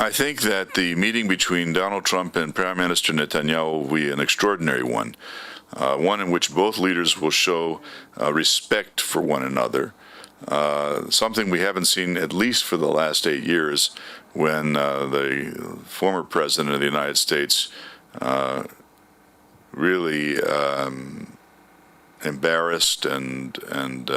I think that the meeting between Donald Trump and Prime Minister Netanyahu will be an extraordinary one, one in which both leaders will show respect for one another, something we haven't seen at least for the last 8 years, when the former president of the United States really embarrassed and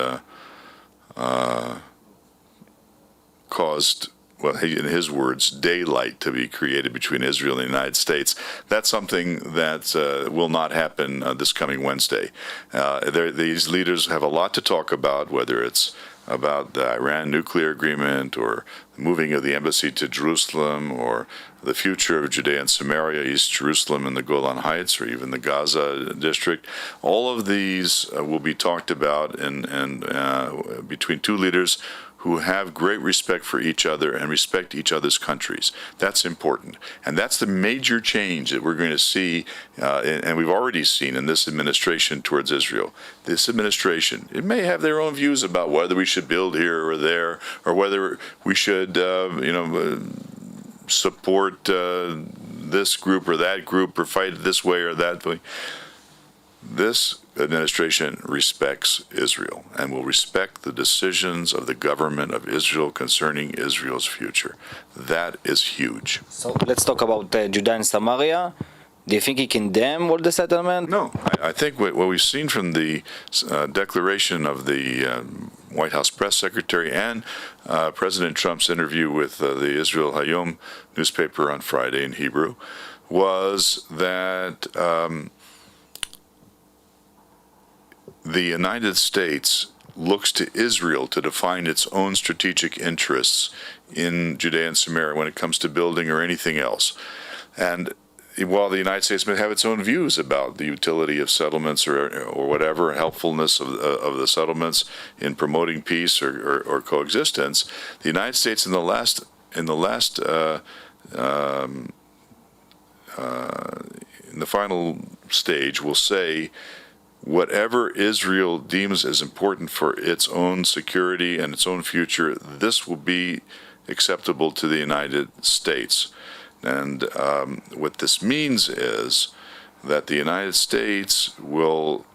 caused, well, in his words, daylight to be created between Israel and the United States. That's something that will not happen this coming Wednesday. These leaders have a lot to talk about, whether it's about the Iran nuclear agreement or the moving of the embassy to Jerusalem or the future of Judea and Samaria, East Jerusalem and the Golan Heights, or even the Gaza district. All of these will be talked about between two leaders who have great respect for each other and respect each other's countries. That's important. And that's the major change that we're going to see, and we've already seen in this administration towards Israel. This administration, it may have their own views about whether we should build here or there, or whether we should, support this group or that group, or fight this way or that way. This administration respects Israel and will respect the decisions of the government of Israel concerning Israel's future. That is huge. So let's talk about Judea and Samaria. Do you think he condemned all the settlement? No. I think what we've seen from the declaration of the White House press secretary and President Trump's interview with the Israel Hayom newspaper on Friday in Hebrew was that the United States looks to Israel to define its own strategic interests in Judea and Samaria when it comes to building or anything else. And while the United States may have its own views about the utility of settlements or whatever, helpfulness of the settlements in promoting peace or coexistence, the United States in the final stage will say, whatever Israel deems as important for its own security and its own future, this will be acceptable to the United States. And what this means is that the United States will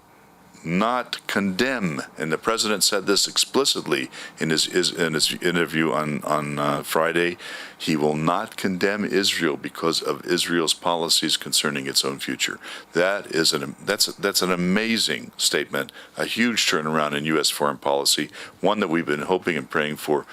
not condemn, and the president said this explicitly in his interview on Friday, he will not condemn Israel because of Israel's policies concerning its own future. That's an amazing statement, a huge turnaround in U.S. foreign policy, one that we've been hoping and praying for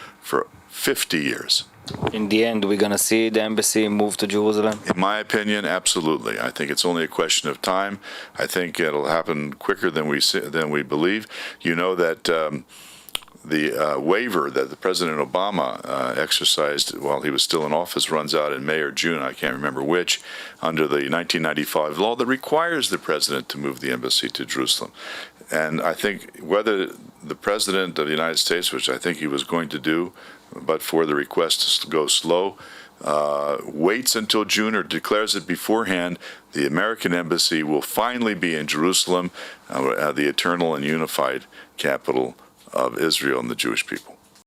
50 years. In the end, we're going to see the embassy move to Jerusalem? In my opinion, absolutely. I think it's only a question of time. I think it'll happen quicker than we believe. You know that the waiver that the President Obama exercised while he was still in office runs out in May or June, I can't remember which, under the 1995 law that requires the president to move the embassy to Jerusalem. And I think whether the President of the United States, which I think he was going to do, but for the request to go slow, waits until June or declares it beforehand, the American embassy will finally be in Jerusalem, the eternal and unified capital of Israel and the Jewish people.